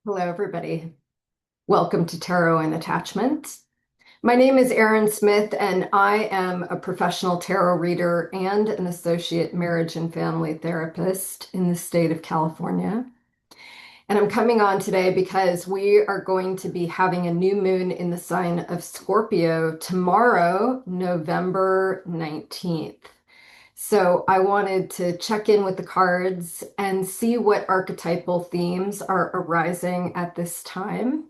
Hello, everybody. Welcome to Tarot and Attachment. My name is Erin Smith, and I am a professional tarot reader and an associate marriage and family therapist in the state of California. And I'm coming on today because we are going to be having a new moon in the sign of Scorpio tomorrow, November 19th. So I wanted to check in with the cards and see what archetypal themes are arising at this time.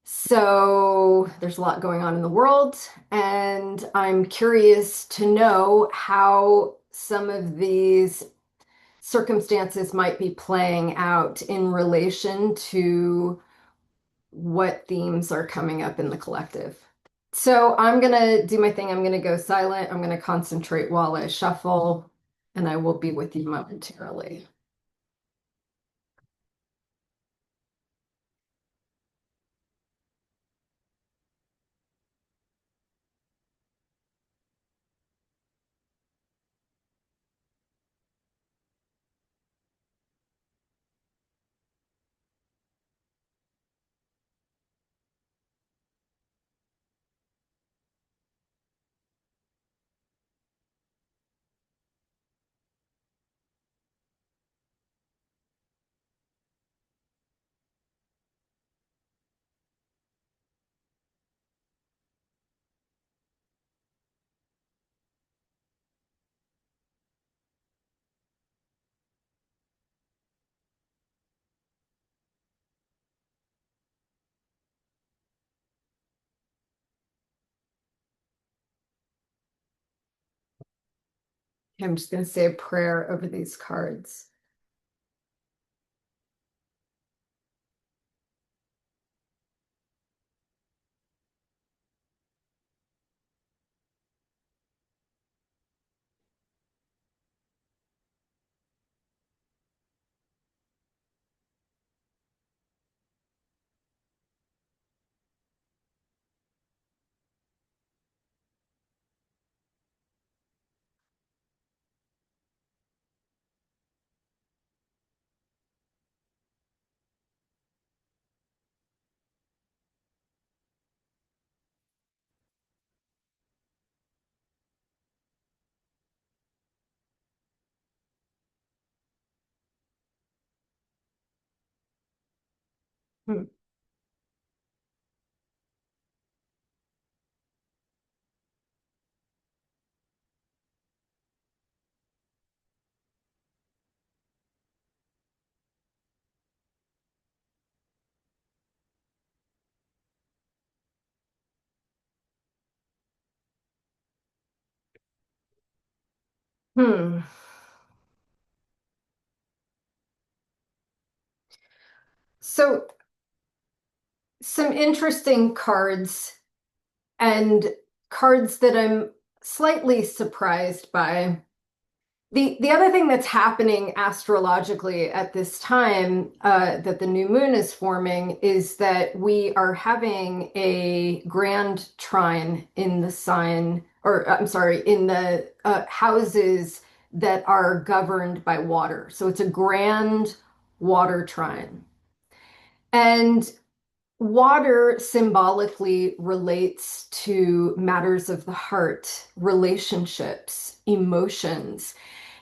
So there's a lot going on in the world, and I'm curious to know how some of these circumstances might be playing out in relation to what themes are coming up in the collective. So I'm going to do my thing. I'm going to go silent. I'm going to concentrate while I shuffle, and I will be with you momentarily. I'm just going to say a prayer over these cards. Hmm. Hmm. So, some interesting cards and cards that I'm slightly surprised by. The other thing that's happening astrologically at this time that the new moon is forming is that we are having a grand trine in the sign, or I'm sorry, in the houses that are governed by water. So it's a grand water trine. And water symbolically relates to matters of the heart, relationships, emotions,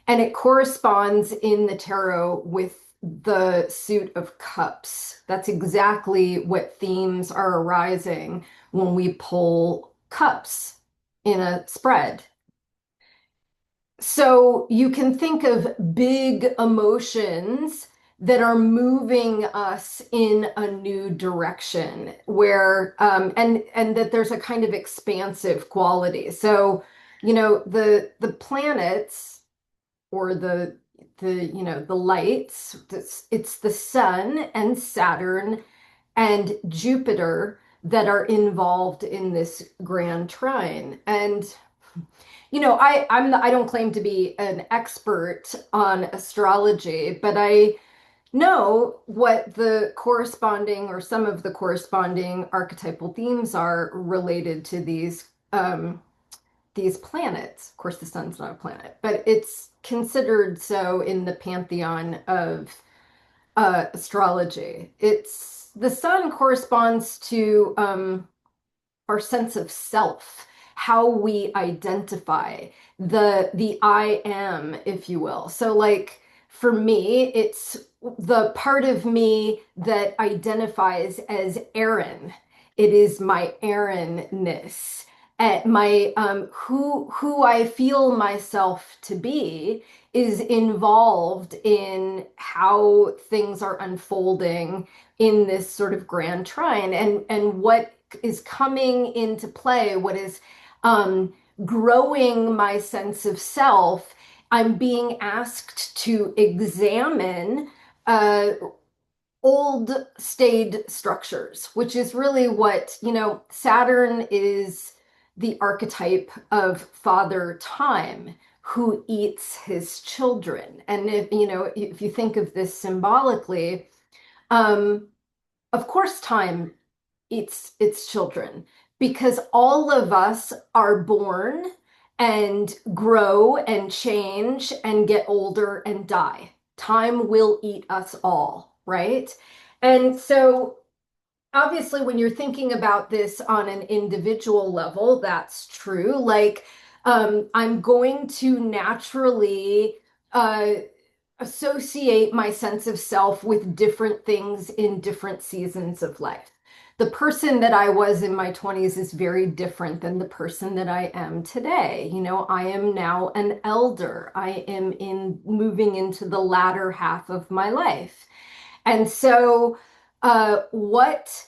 and it corresponds in the tarot with the suit of cups. That's exactly what themes are arising when we pull cups in a spread. So you can think of big emotions that are moving us in a new direction where and that there's a kind of expansive quality. So, the planets or the lights, it's the sun and Saturn and Jupiter that are involved in this grand trine. And I don't claim to be an expert on astrology, but I know what the corresponding or some of the corresponding archetypal themes are related to these planets. Of course, the sun's not a planet, but it's considered so in the pantheon astrology. It's the sun corresponds to our sense of self, how we identify the I am, if you will. So like for me, it's the part of me that identifies as Aaron. It is my Aaronness. At my who I feel myself to be is involved in how things are unfolding in this sort of grand trine, and what is coming into play, what is um, growing my sense of self. I'm being asked to examine uh, old stayed structures, which is really what, Saturn is the archetype of Father Time who eats his children. And if you think of this symbolically, um, of course, time its children, because all of us are born and grow and change and get older and die. Time will eat us all, right? And so obviously when you're thinking about this on an individual level, that's true. Like I'm going to naturally uh, associate my sense of self with different things in different seasons of life. The person that I was in my 20s is very different than the person that I am today. I am now an elder. I am in moving into the latter half of my life. And so, what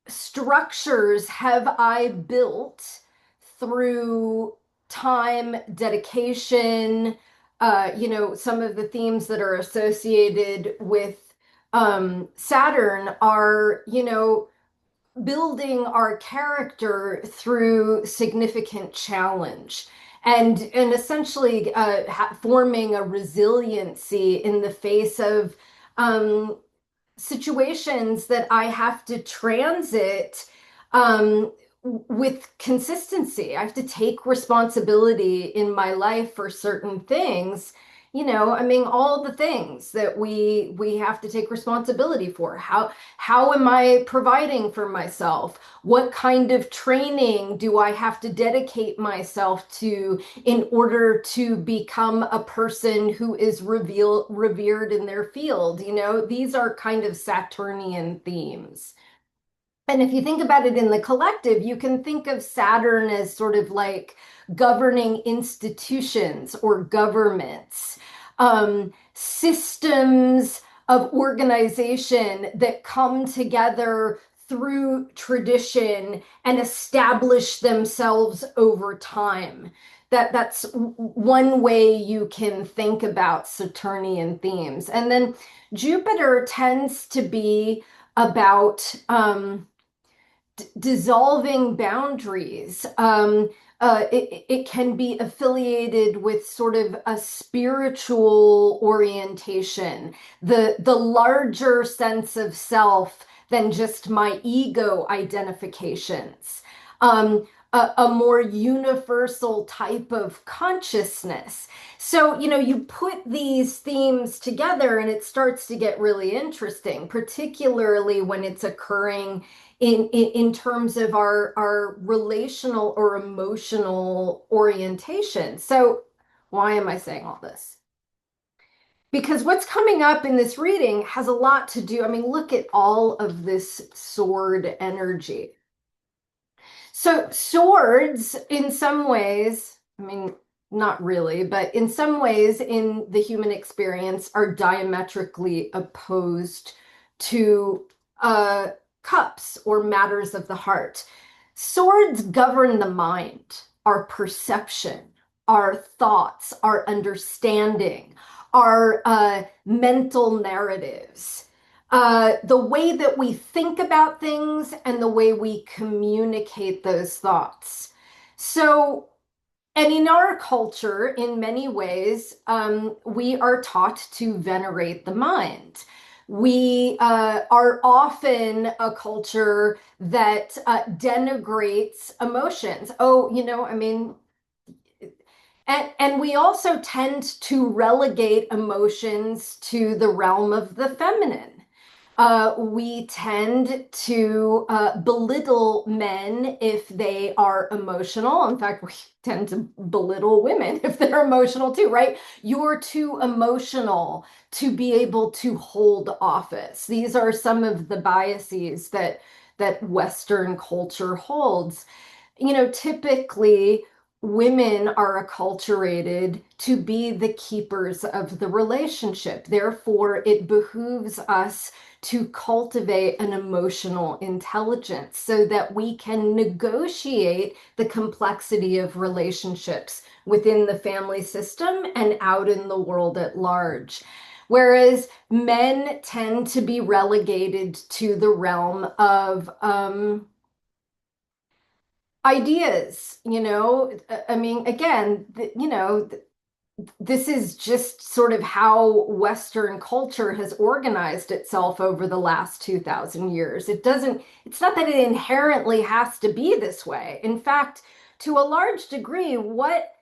structures have I built through time, dedication, some of the themes that are associated with Saturn are, building our character through significant challenge and essentially forming a resiliency in the face of um, situations that I have to transit with consistency. I have to take responsibility in my life for certain things. I mean, all the things that we have to take responsibility for. How am I providing for myself? What kind of training do I have to dedicate myself to in order to become a person who is revered in their field? These are kind of Saturnian themes. And if you think about it in the collective, you can think of Saturn as sort of like governing institutions or governments, systems of organization that come together through tradition and establish themselves over time. That's one way you can think about Saturnian themes. And then Jupiter tends to be about dissolving boundaries. It can be affiliated with sort of a spiritual orientation, the larger sense of self than just my ego identifications. A more universal type of consciousness. So, you put these themes together and it starts to get really interesting, particularly when it's occurring in terms of our relational or emotional orientation. So why am I saying all this? Because what's coming up in this reading has a lot to do. I mean, look at all of this sword energy. So swords, in some ways, I mean, not really, but in some ways in the human experience are diametrically opposed to uh, cups or matters of the heart. Swords govern the mind, our perception, our thoughts, our understanding, our mental narratives, the way that we think about things and the way we communicate those thoughts. So, and in our culture, in many ways, we are taught to venerate the mind. We are often a culture that denigrates emotions. Oh, I mean, And we also tend to relegate emotions to the realm of the feminine. We tend to belittle men if they are emotional. In fact, we tend to belittle women if they're emotional too, right? You're too emotional to be able to hold office. These are some of the biases that Western culture holds. Typically women are acculturated to be the keepers of the relationship. Therefore, it behooves us to cultivate an emotional intelligence so that we can negotiate the complexity of relationships within the family system and out in the world at large. Whereas men tend to be relegated to the realm of ideas, I mean, again, this is just sort of how Western culture has organized itself over the last 2000 years. It's not that it inherently has to be this way. In fact, to a large degree, what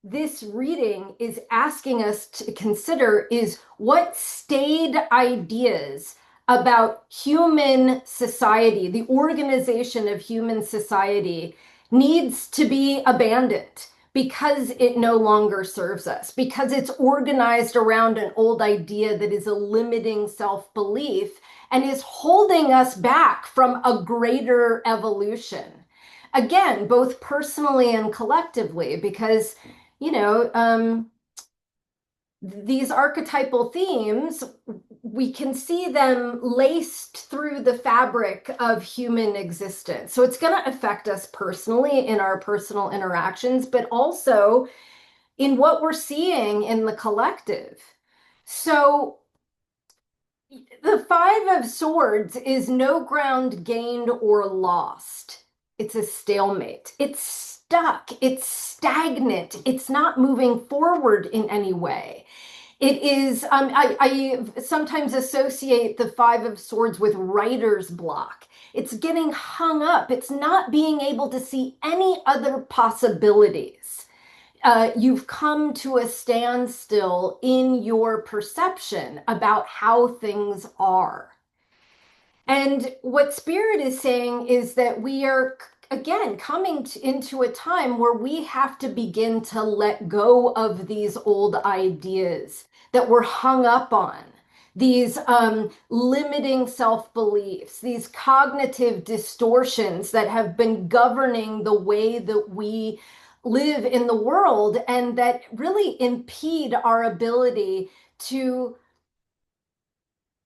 this reading is asking us to consider is what staid ideas about human society, the organization of human society, needs to be abandoned because it no longer serves us, because it's organized around an old idea that is a limiting self-belief and is holding us back from a greater evolution. Again, both personally and collectively, because, you know, um, these archetypal themes, we can see them laced through the fabric of human existence. So it's going to affect us personally in our personal interactions, but also in what we're seeing in the collective. So the Five of Swords is no ground gained or lost. It's a stalemate. It's stuck. It's stagnant. It's not moving forward in any way. It is, I sometimes associate the Five of Swords with writer's block. It's getting hung up. It's not being able to see any other possibilities. You've come to a standstill in your perception about how things are. And what Spirit is saying is that we are, again, coming into a time where we have to begin to let go of these old ideas that we're hung up on, these limiting self beliefs, these cognitive distortions that have been governing the way that we live in the world and that really impede our ability to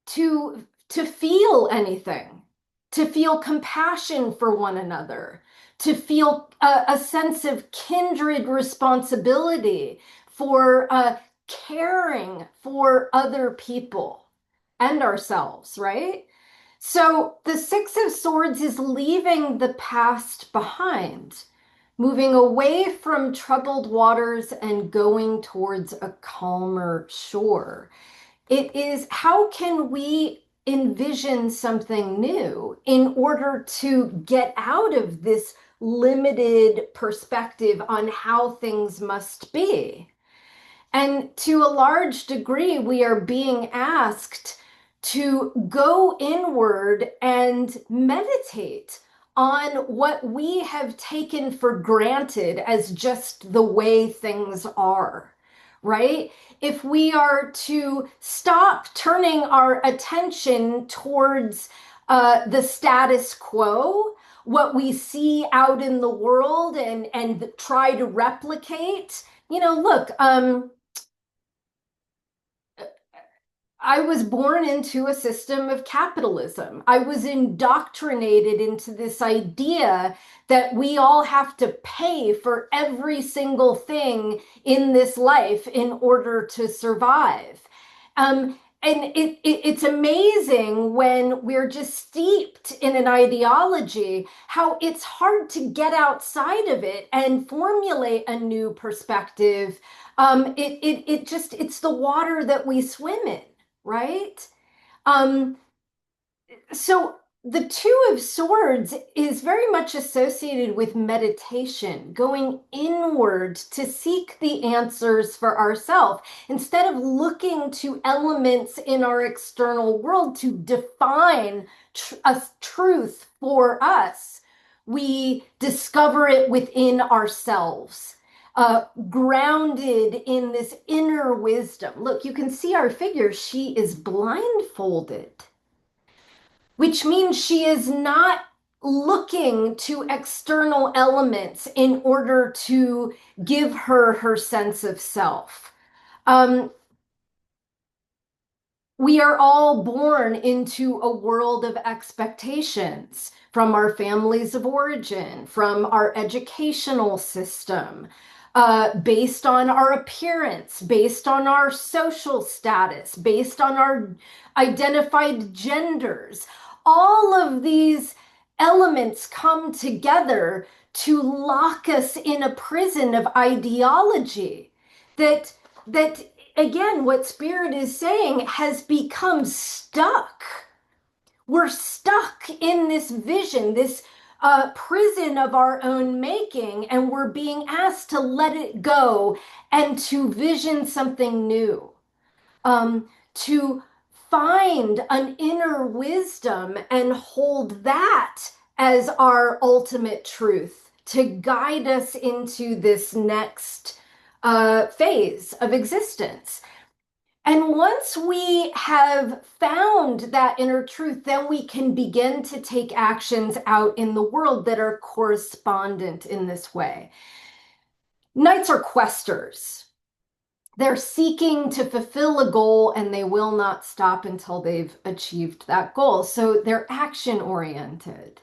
to feel anything, to feel compassion for one another, to feel a sense of kindred responsibility for caring for other people and ourselves, right? So the Six of Swords is leaving the past behind, moving away from troubled waters and going towards a calmer shore. It is how can we envision something new in order to get out of this limited perspective on how things must be? And to a large degree, we are being asked to go inward and meditate on what we have taken for granted as just the way things are, right? If we are to stop turning our attention towards the status quo, what we see out in the world and try to replicate, look, I was born into a system of capitalism. I was indoctrinated into this idea that we all have to pay for every single thing in this life in order to survive. And it's amazing when we're just steeped in an ideology, how it's hard to get outside of it and formulate a new perspective. It's the water that we swim in, right? Um, so the Two of Swords is very much associated with meditation, going inward to seek the answers for ourselves. Instead of looking to elements in our external world to define a truth for us, we discover it within ourselves. Grounded in this inner wisdom. Look, you can see our figure. She is blindfolded, which means she is not looking to external elements in order to give her her sense of self. Um, we are all born into a world of expectations from our families of origin, from our educational system, based on our appearance, based on our social status, based on our identified genders. All of these elements come together to lock us in a prison of ideology that that again, what Spirit is saying has become stuck. We're stuck in this vision, this prison of our own making, and we're being asked to let it go and to vision something new, to find an inner wisdom and hold that as our ultimate truth to guide us into this next phase of existence. And once we have found that inner truth, then we can begin to take actions out in the world that are correspondent in this way. Knights are questers. They're seeking to fulfill a goal and they will not stop until they've achieved that goal. So they're action oriented.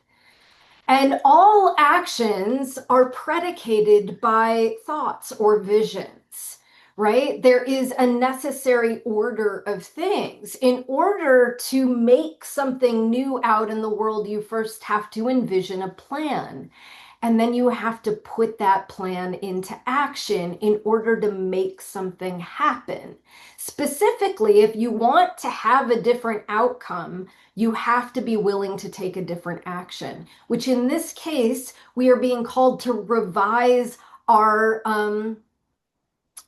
And all actions are predicated by thoughts or visions, right? There is a necessary order of things. In order to make something new out in the world, you first have to envision a plan. And then you have to put that plan into action in order to make something happen. Specifically, if you want to have a different outcome, you have to be willing to take a different action, which in this case, we are being called to revise our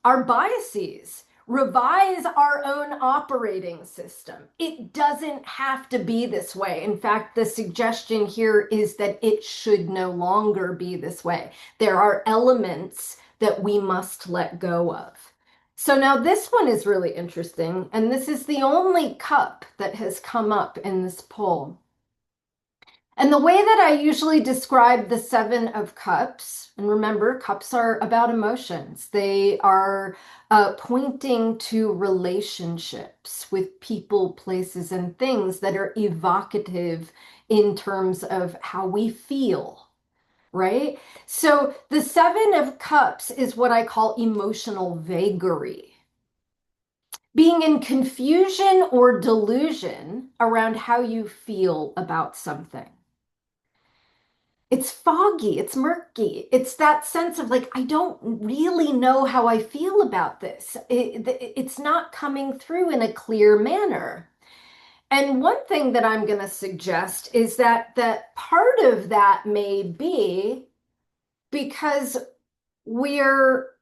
our biases, revise our own operating system. It doesn't have to be this way. In fact, the suggestion here is that it should no longer be this way. There are elements that we must let go of. So now this one is really interesting, and this is the only cup that has come up in this poll. And the way that I usually describe the Seven of Cups, and remember, cups are about emotions. They are pointing to relationships with people, places, and things that are evocative in terms of how we feel, right? So the Seven of Cups is what I call emotional vagary. Being in confusion or delusion around how you feel about something. It's foggy, it's murky. It's that sense of like, I don't really know how I feel about this. It's not coming through in a clear manner. And one thing that I'm going to suggest is that part of that may be because we're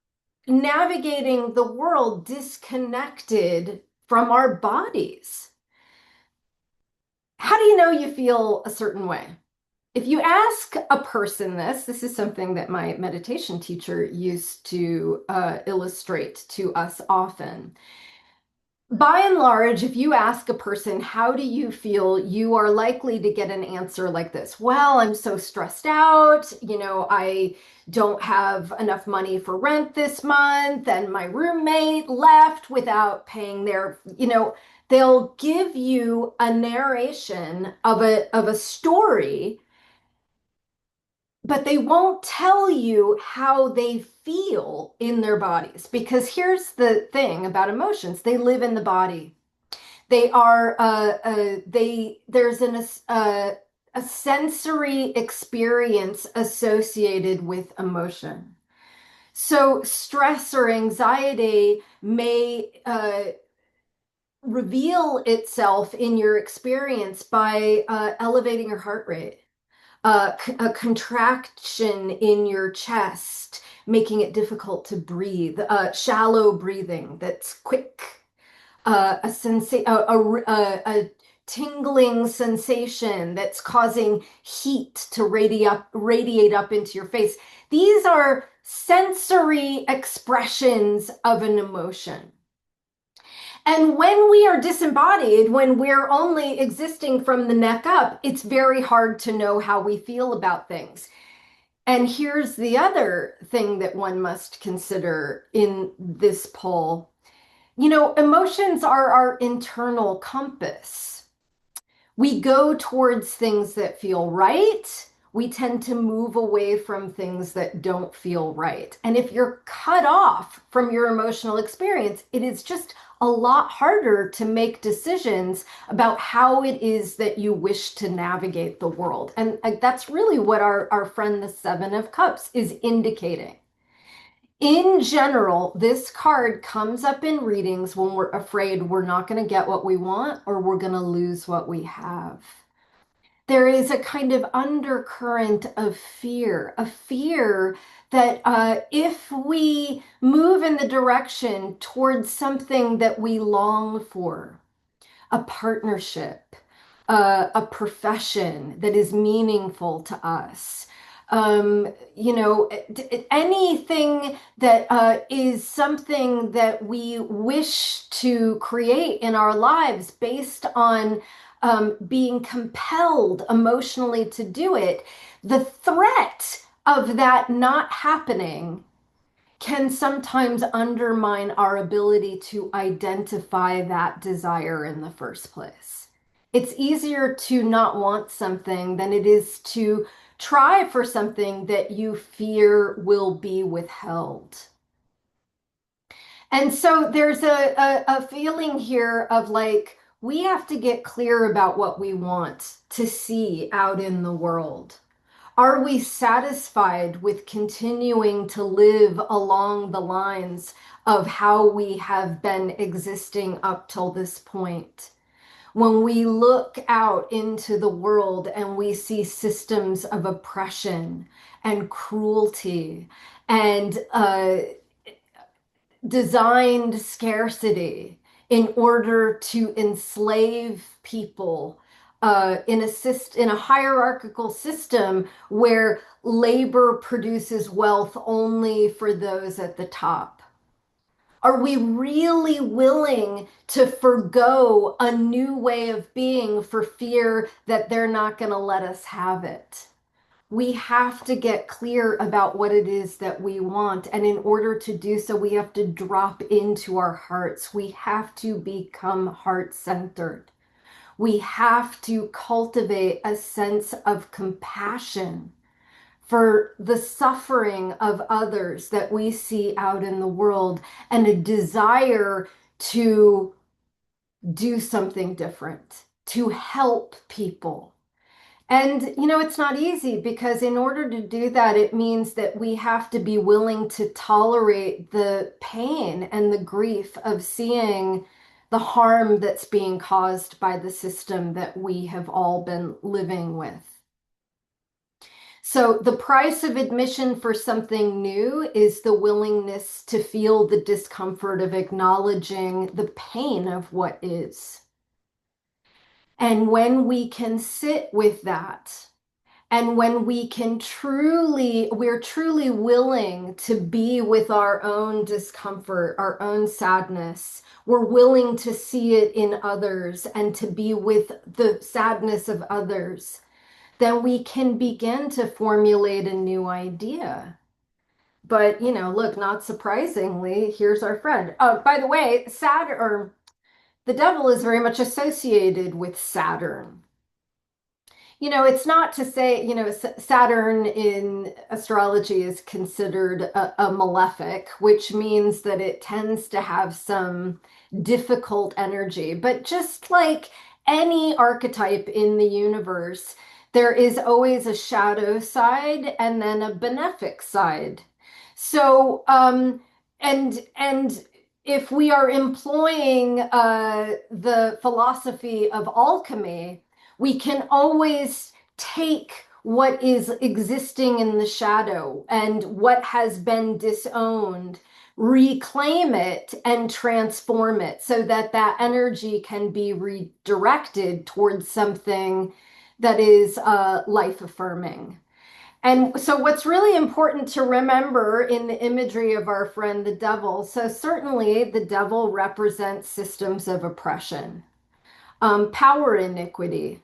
navigating the world disconnected from our bodies. How do you know you feel a certain way? If you ask a person this is something that my meditation teacher used to illustrate to us often. By and large, if you ask a person, how do you feel, you are likely to get an answer like this. Well, I'm so stressed out. I don't have enough money for rent this month, and my roommate left without paying they'll give you a narration of a story, but they won't tell you how they feel in their bodies. Because here's the thing about emotions, they live in the body. They are, there's a sensory experience associated with emotion. So stress or anxiety may reveal itself in your experience by elevating your heart rate, a contraction in your chest, making it difficult to breathe, shallow breathing that's quick, a tingling sensation that's causing heat to radiate up into your face. These are sensory expressions of an emotion. And when we are disembodied, when we're only existing from the neck up, it's very hard to know how we feel about things. And here's the other thing that one must consider in this poll. Emotions are our internal compass. We go towards things that feel right. We tend to move away from things that don't feel right. And if you're cut off from your emotional experience, it is just a lot harder to make decisions about how it is that you wish to navigate the world. And that's really what our friend, the Seven of Cups, is indicating. In general, this card comes up in readings when we're afraid we're not going to get what we want or we're going to lose what we have. There is a kind of undercurrent of fear, a fear that if we move in the direction towards something that we long for, a partnership, a profession that is meaningful to us. Anything that is something that we wish to create in our lives based on being compelled emotionally to do it, the threat of that not happening can sometimes undermine our ability to identify that desire in the first place. It's easier to not want something than it is to try for something that you fear will be withheld. And so there's a feeling here of like, we have to get clear about what we want to see out in the world. Are we satisfied with continuing to live along the lines of how we have been existing up till this point? When we look out into the world and we see systems of oppression and cruelty and designed scarcity in order to enslave people in a hierarchical system where labor produces wealth only for those at the top. Are we really willing to forgo a new way of being for fear that they're not going to let us have it? We have to get clear about what it is that we want. And in order to do so, we have to drop into our hearts. We have to become heart-centered. We have to cultivate a sense of compassion for the suffering of others that we see out in the world and a desire to do something different, to help people. And, it's not easy because in order to do that, it means that we have to be willing to tolerate the pain and the grief of seeing the harm that's being caused by the system that we have all been living with. So the price of admission for something new is the willingness to feel the discomfort of acknowledging the pain of what is. And when we can sit with that, and when we're truly willing to be with our own discomfort, our own sadness, we're willing to see it in others and to be with the sadness of others, then we can begin to formulate a new idea. But, look, not surprisingly, here's our friend. Oh, by the way, the devil is very much associated with Saturn. It's not to say, Saturn in astrology is considered a malefic, which means that it tends to have some difficult energy. But just like any archetype in the universe, there is always a shadow side and then a benefic side. So, and if we are employing the philosophy of alchemy, we can always take what is existing in the shadow and what has been disowned, reclaim it and transform it so that that energy can be redirected towards something that is life affirming. And so, what's really important to remember in the imagery of our friend the devil, so certainly the devil represents systems of oppression, power iniquity,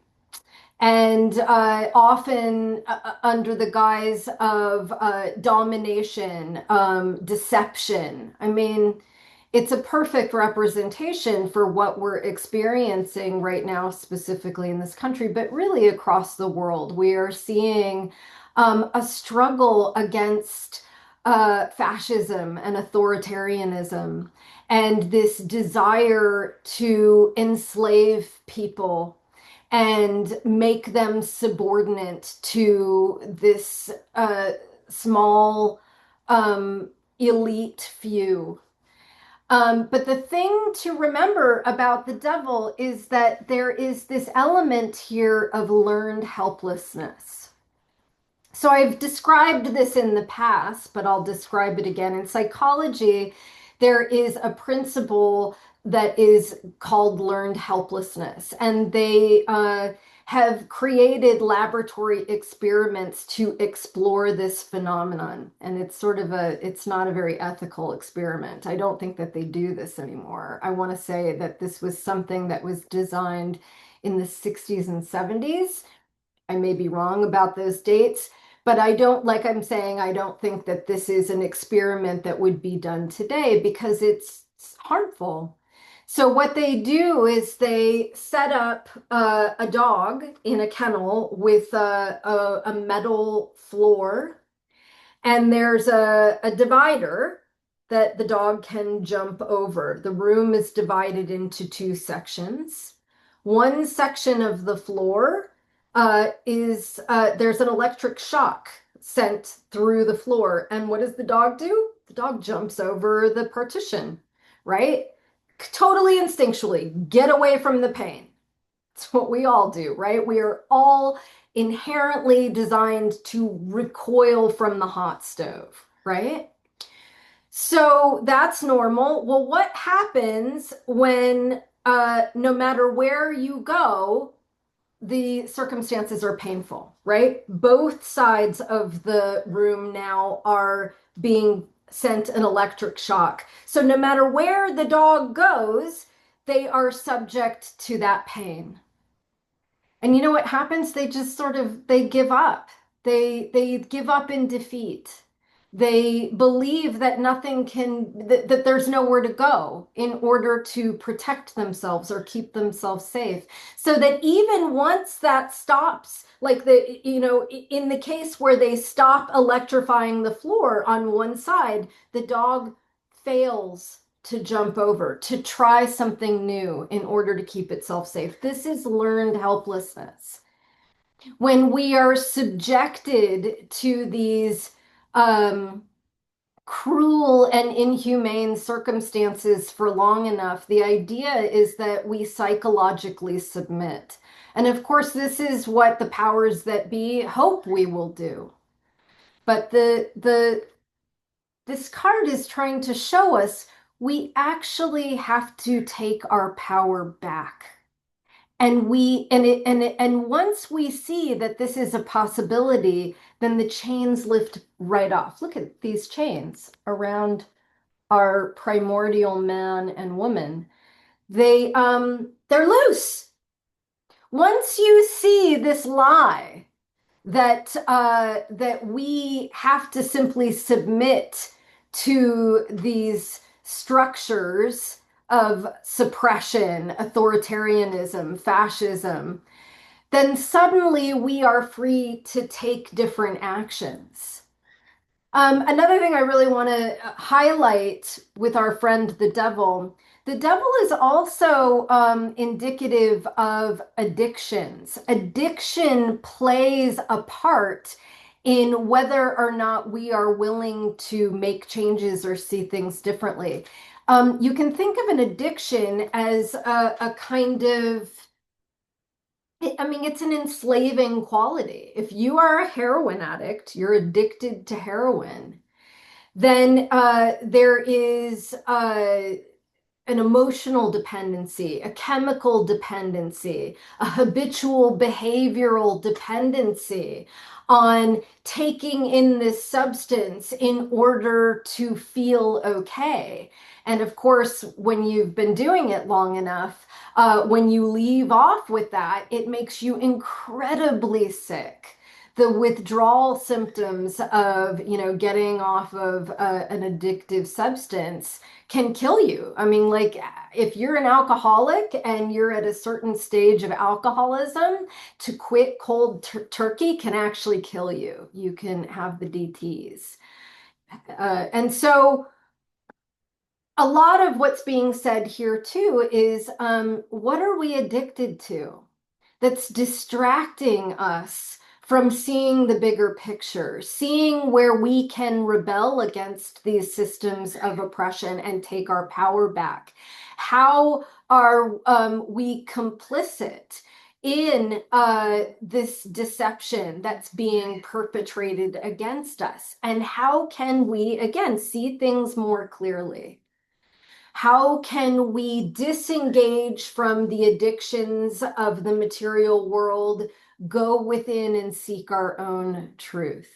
and often under the guise of domination, deception. I mean, it's a perfect representation for what we're experiencing right now, specifically in this country, but really across the world. We are seeing a struggle against fascism and authoritarianism and this desire to enslave people and make them subordinate to this small elite few. But the thing to remember about the devil is that there is this element here of learned helplessness. So I've described this in the past, but I'll describe it again. In psychology, there is a principle that is called learned helplessness, and they have created laboratory experiments to explore this phenomenon. And it's not a very ethical experiment. I don't think that they do this anymore. I want to say that this was something that was designed in the 60s and 70s. I may be wrong about those dates, but I don't, like I'm saying, I don't think that this is an experiment that would be done today because it's harmful. So what they do is they set up a dog in a kennel with a metal floor, and there's a divider that the dog can jump over. The room is divided into two sections. One section of the floor is there's an electric shock sent through the floor. And what does the dog do? The dog jumps over the partition, right? Totally instinctually, get away from the pain. It's what we all do, right? We are all inherently designed to recoil from the hot stove, right? So that's normal. Well, what happens when no matter where you go, the circumstances are painful, right? Both sides of the room now are being sent an electric shock. So no matter where the dog goes, they are subject to that pain. And you know what happens? They just sort of they give up. They give up in defeat. They believe that nothing can that there's nowhere to go in order to protect themselves or keep themselves safe. So that even once that stops, like in the case where they stop electrifying the floor on one side, the dog fails to jump over, to try something new in order to keep itself safe. This is learned helplessness. When we are subjected to these cruel and inhumane circumstances for long enough, the idea is that we psychologically submit. And of course, this is what the powers that be hope we will do. But this card is trying to show us we actually have to take our power back. And once we see that this is a possibility, then the chains lift right off. Look at these chains around our primordial man and woman. They're loose. Once you see this lie that we have to simply submit to these structures of suppression, authoritarianism, fascism, then suddenly we are free to take different actions. Another thing I really want to highlight with our friend the devil is also indicative of addictions. Addiction plays a part in whether or not we are willing to make changes or see things differently. You can think of an addiction as a kind of, I mean, it's an enslaving quality. If you are a heroin addict, you're addicted to heroin, then there is an emotional dependency, a chemical dependency, a habitual behavioral dependency on taking in this substance in order to feel okay. And of course, when you've been doing it long enough, when you leave off with that, it makes you incredibly sick. The withdrawal symptoms of, getting off of an addictive substance can kill you. I mean, like if you're an alcoholic and you're at a certain stage of alcoholism, to quit cold turkey can actually kill you. You can have the DTs. And so a lot of what's being said here too is what are we addicted to that's distracting us from seeing the bigger picture, seeing where we can rebel against these systems of oppression and take our power back? How are we complicit in this deception that's being perpetrated against us? And how can we, again, see things more clearly? How can we disengage from the addictions of the material world, go within and seek our own truth?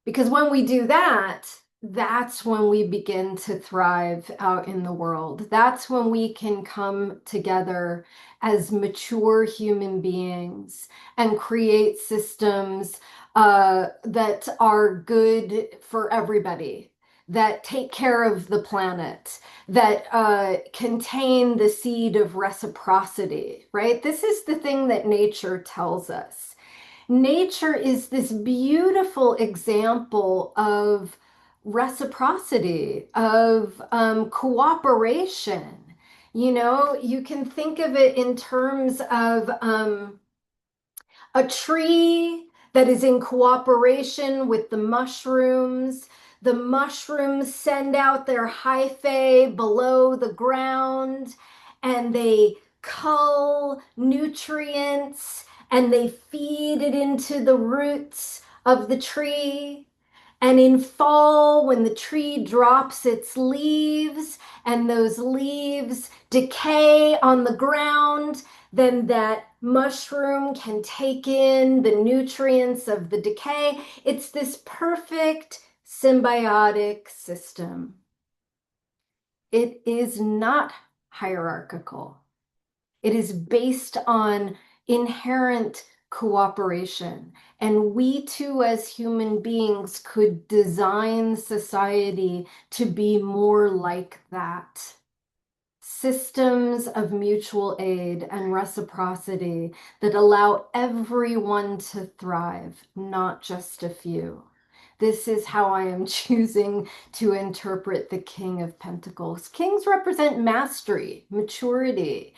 Because when we do that, that's when we begin to thrive out in the world. That's when we can come together as mature human beings and create systems that are good for everybody, that take care of the planet, that contain the seed of reciprocity, right? This is the thing that nature tells us. Nature is this beautiful example of reciprocity, of cooperation. You can think of it in terms of a tree that is in cooperation with the mushrooms. The mushrooms send out their hyphae below the ground and they cull nutrients and they feed it into the roots of the tree. And in fall, when the tree drops its leaves and those leaves decay on the ground, then that mushroom can take in the nutrients of the decay. It's this perfect symbiotic system. It is not hierarchical. It is based on inherent cooperation. And we too, as human beings, could design society to be more like that. Systems of mutual aid and reciprocity that allow everyone to thrive, not just a few. This is how I am choosing to interpret the King of Pentacles. Kings represent mastery, maturity,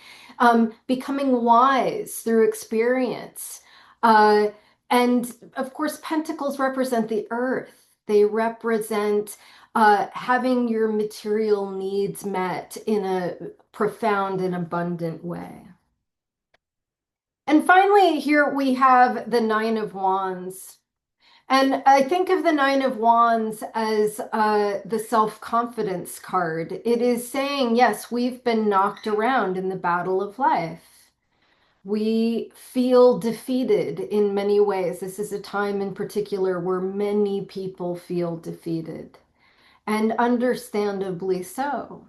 becoming wise through experience. Uh, and of course, Pentacles represent the earth. They represent having your material needs met in a profound and abundant way. And finally, here we have the Nine of Wands. And I think of the Nine of Wands as the self-confidence card. It is saying, yes, we've been knocked around in the battle of life. We feel defeated in many ways. This is a time in particular where many people feel defeated, and understandably so.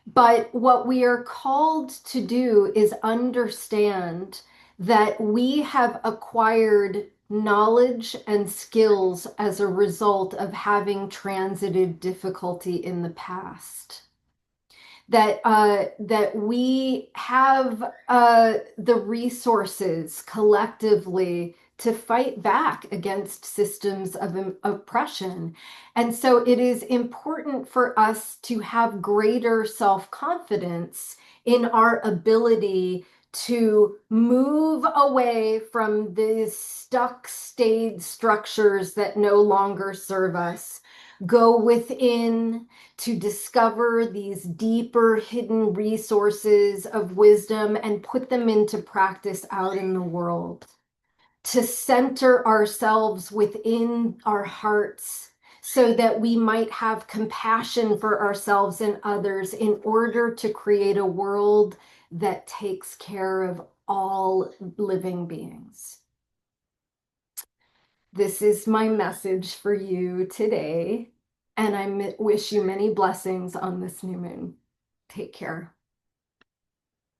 But what we are called to do is understand that we have acquired knowledge and skills as a result of having transited difficulty in the past. That we have the resources collectively to fight back against systems of oppression. And so it is important for us to have greater self-confidence in our ability to move away from these stuck, stayed structures that no longer serve us, go within to discover these deeper hidden resources of wisdom and put them into practice out in the world, to center ourselves within our hearts so that we might have compassion for ourselves and others in order to create a world that takes care of all living beings. This is my message for you today, and I wish you many blessings on this new moon. Take care.